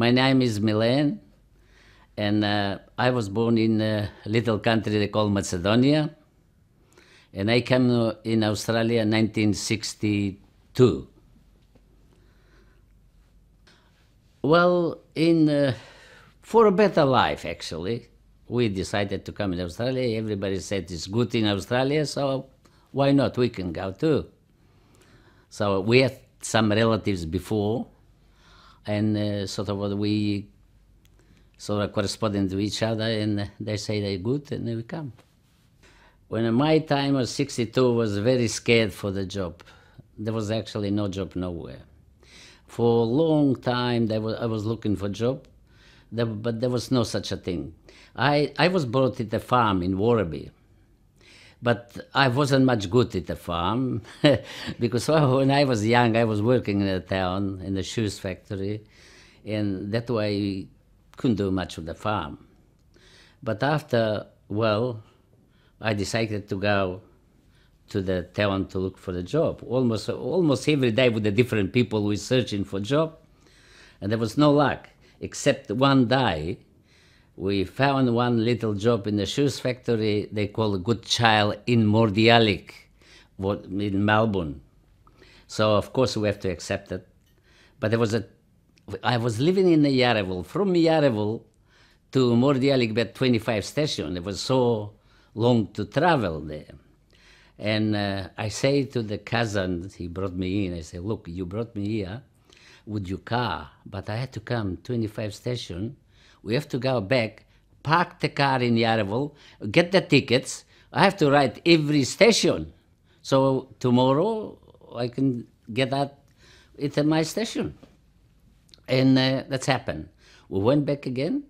My name is Milan, and I was born in a little country they call Macedonia, and I came in Australia in 1962. Well, for a better life, actually. We decided to come in Australia. Everybody said it's good in Australia, so why not? We can go too. So we had some relatives before, and we sort of corresponded to each other, and they say they're good, and we come. When my time was 62, was very scared for the job. There was actually no job nowhere. For a long time, I was looking for a job, but there was no such a thing. I was brought at the farm in Warraby, but I wasn't much good at the farm because when I was young, I was working in a town in the shoes factory, and that way I couldn't do much with the farm. But after, I decided to go to the town to look for a job. Almost every day with the different people who were searching for a job, and there was no luck, except one day we found one little job in the shoes factory they call a Good Child in Mordialloc, in Melbourne. So of course we have to accept it. But I was living in the Yarraville. From Yarraville to Mordialloc, about 25 stations. It was so long to travel there. And I say to the cousin, he brought me in, I say, look, you brought me here with your car, but I had to come 25 stations. We have to go back, park the car in Yarraville, get the tickets. I have to ride every station. So tomorrow I can get out at my station. And that's happened. We went back again,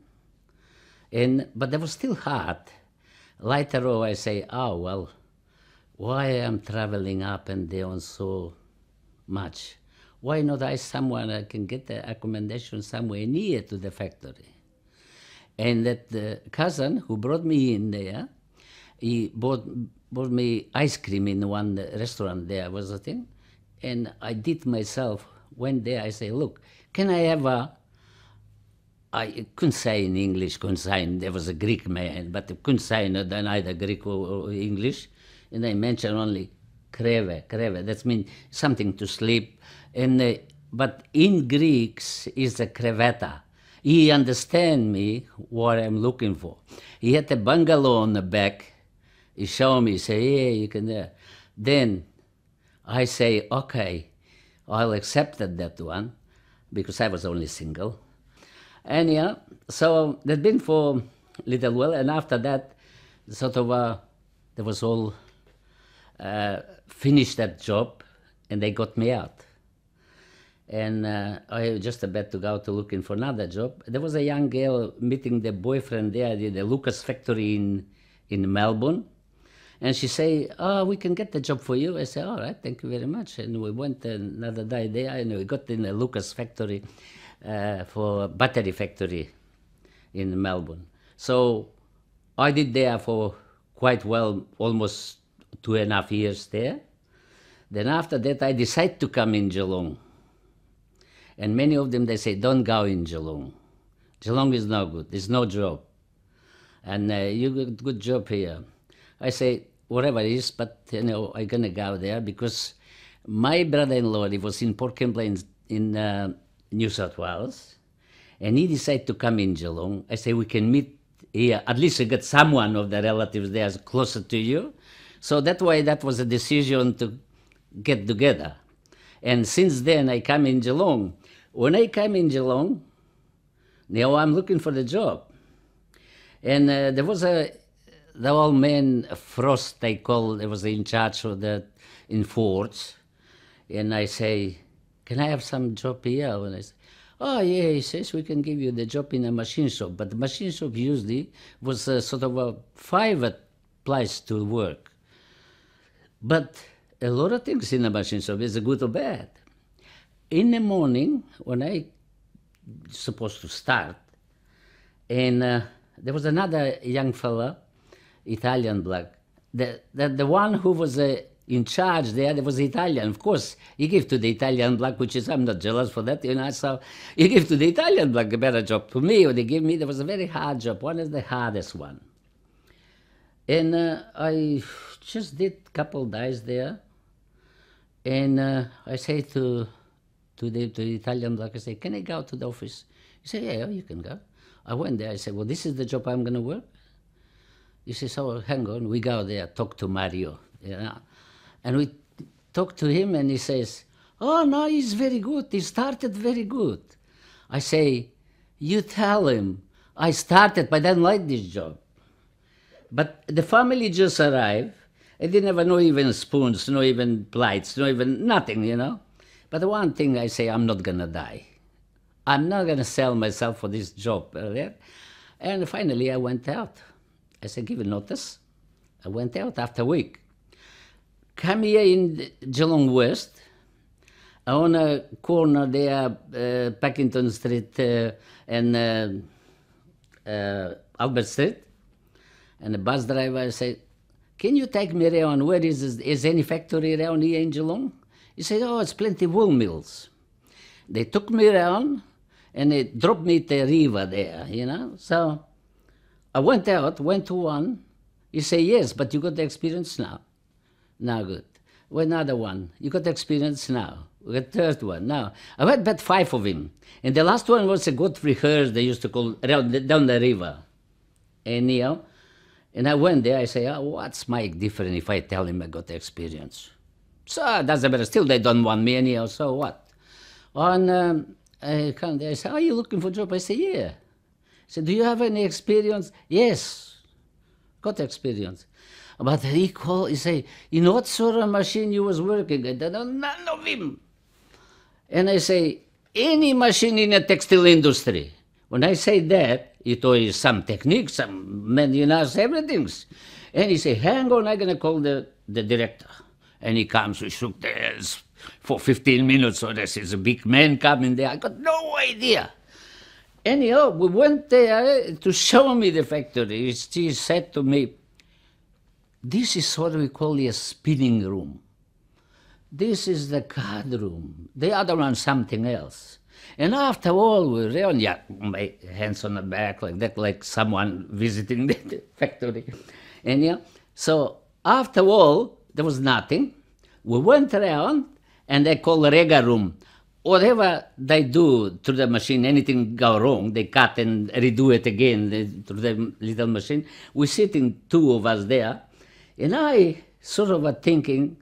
but that was still hard. Later on I say, why I'm traveling up and down so much? Why not I someone I can get the accommodation somewhere near to the factory? And that cousin who brought me in there, he bought me ice cream in one restaurant there was a thing, and I did myself, went there, I say, look, can I have I couldn't say in English, there was a Greek man, but I couldn't say neither Greek or English, and I mentioned only kreve, that means something to sleep, and but in Greeks is the kreveta. He understand me what I'm looking for. He had a bungalow on the back. He showed me, say, yeah, you can. Then I say, okay, I'll accept that one because I was only single. And so that's been for a little while, and after that, there was all finished that job, and they got me out. And I was just about to go to looking for another job. There was a young girl meeting the boyfriend there at the Lucas factory in Melbourne. And she say, we can get the job for you. I say, all right, thank you very much. And we went another day there, and we got in the Lucas factory for battery factory in Melbourne. So I did there for quite well, almost 2.5 years there. Then after that, I decided to come in Geelong. And many of them, they say, don't go in Geelong. Geelong is no good. There's no job. And you got good job here. I say, whatever it is, but I'm going to go there because my brother-in-law, he was in Port Kembla in New South Wales, and he decided to come in Geelong. I say, we can meet here. At least you get someone of the relatives there closer to you. So that way, that was a decision to get together. And since then, I come in Geelong. When I came in Geelong, now I'm looking for the job. And there was the old man, Frost, they call, it was in charge of in Fords. And I say, can I have some job here? And I say, oh yeah, he says we can give you the job in a machine shop. But the machine shop usually was sort of a private place to work. But a lot of things in a machine shop is good or bad. In the morning, when I supposed to start, and there was another young fella, Italian black, the one who was in charge there was Italian. Of course, he gave to the Italian black, which is, I'm not jealous for that, so he gave to the Italian black a better job. To me, what they gave me, there was a very hard job. One is the hardest one. And I just did a couple days there. And I say to the Italian black, I say, can I go to the office? He said, yeah, you can go. I went there. I said, well, this is the job I'm going to work. He says, oh, hang on. We go there, talk to Mario. And we talked to him, and he says, oh, no, he's very good. He started very good. I say, you tell him I started, but I didn't like this job. But the family just arrived. I didn't have no even spoons, no even plates, no even nothing, But the one thing I say, I'm not going to die. I'm not going to sell myself for this job. And finally, I went out. I said, give a notice. I went out after a week. Come here in Geelong West, on a corner there, Packington Street and Albert Street. And the bus driver said, can you take me around? Where is any factory around here in Geelong? He said, oh, it's plenty wool mills. They took me around and they dropped me at the river there, So I went out, went to one. He said, yes, but you got the experience now. Now good. Well, another one. You got the experience now. We got third one now. I had about 5 of him. And the last one was a Godfrey Hirsch, they used to call, down the river. And I went there, I say, oh, what's my difference if I tell him I got the experience? So it doesn't matter. Still, they don't want me anyhow, so what? And I come there, I say, are you looking for a job? I say, yeah. I said, do you have any experience? Yes, got experience. But he called, he say, in what sort of machine you was working? I don't know none of him. And I say, any machine in the textile industry. When I say that, he told you some techniques, some men, everything. And he say, hang on, I'm going to call the director. And he comes, we shook hands for 15 minutes, so this is a big man coming there. I got no idea. Anyhow, we went there to show me the factory. He said to me, this is what we call a spinning room. This is the card room. The other one, something else. And after all, we ran, my hands on the back like that, like someone visiting the factory. And so after all, there was nothing. We went around, and they call the rega room. Whatever they do to the machine, anything go wrong, they cut and redo it again through the little machine. We're sitting 2 of us there, and I sort of was thinking,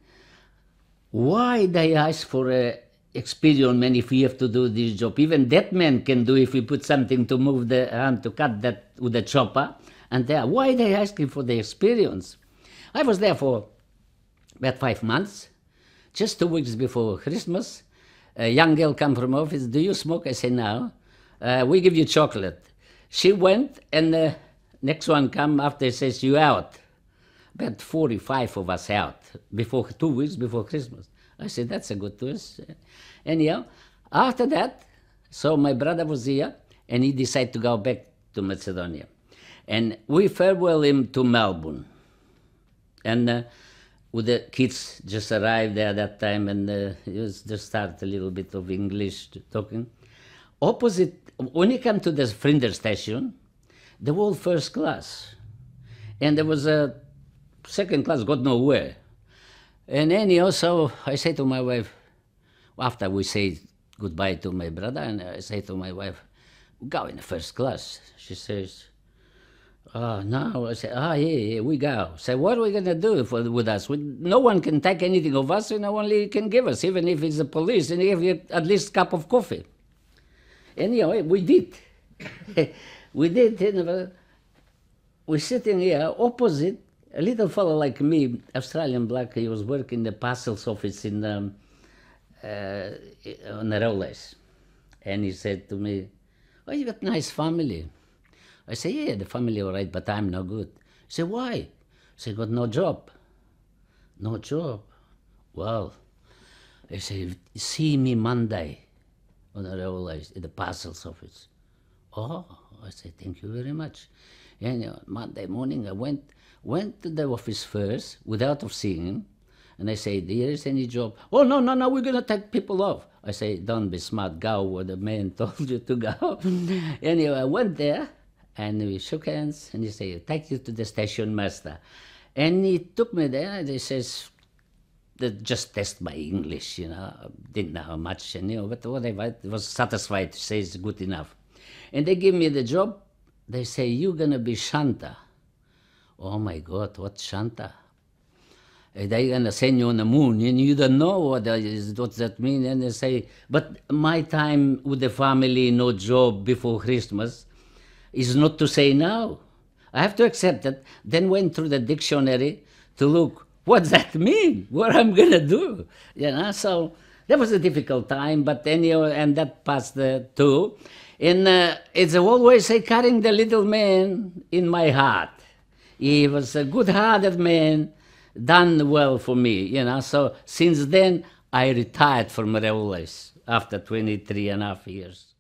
why they ask for a experience man if we have to do this job? Even that man can do if we put something to move the hand to cut that with the chopper. And there, why they asking for the experience? I was there for about 5 months. Just 2 weeks before Christmas, a young girl come from office. Do you smoke? I say no. We give you chocolate. She went, and the next one come after, says you out. About 45 of us out before 2 weeks before Christmas. I said, that's a good twist. Anyhow, after that, so my brother was here, and he decided to go back to Macedonia. And we farewell him to Melbourne. And with the kids just arrived there at that time, and it was just start a little bit of English talking. Opposite, when you come to the Flinders station, they were all first class. And there was a second class, got nowhere. And anyhow, so I say to my wife, after we say goodbye to my brother, and I say to my wife, go in the first class. She says, oh, no. I say, yeah, we go. Say, what are we going to do with us? No one can take anything of us, and no one can give us, even if it's the police, and give you at least a cup of coffee. Anyhow, we did. We did. We're sitting here opposite. A little fellow like me, Australian black, he was working in the parcels office on the railways. And he said to me, oh, you got a nice family. I say, yeah, the family all right, but I'm no good. He said, why? I said, got no job. No job? Well, I say, see me Monday on the railways at the parcels office. Oh, I said, thank you very much. And Monday morning I went to the office first, without seeing him. And I say, there is any job? Oh, no, no, no, we're going to take people off. I say, don't be smart, go where the man told you to go. Anyway, I went there, and we shook hands, and he said, take you to the station master. And he took me there, and he says, they just test my English, you know. Didn't know how much, you know, but whatever, I was satisfied to say it's good enough. And they give me the job. They say, you're going to be Shanta. Oh, my God, what's Shanta? They're going to send you on the moon, and you don't know what that means. And they say, but my time with the family, no job before Christmas, is not to say no. I have to accept it. Then went through the dictionary to look, what's that mean? What I'm going to do? You know, so that was a difficult time, but anyway, and that passed too. And it's always carrying the little man in my heart. He was a good-hearted man, done well for me, you know. So since then, I retired from railways after 23 and a half years.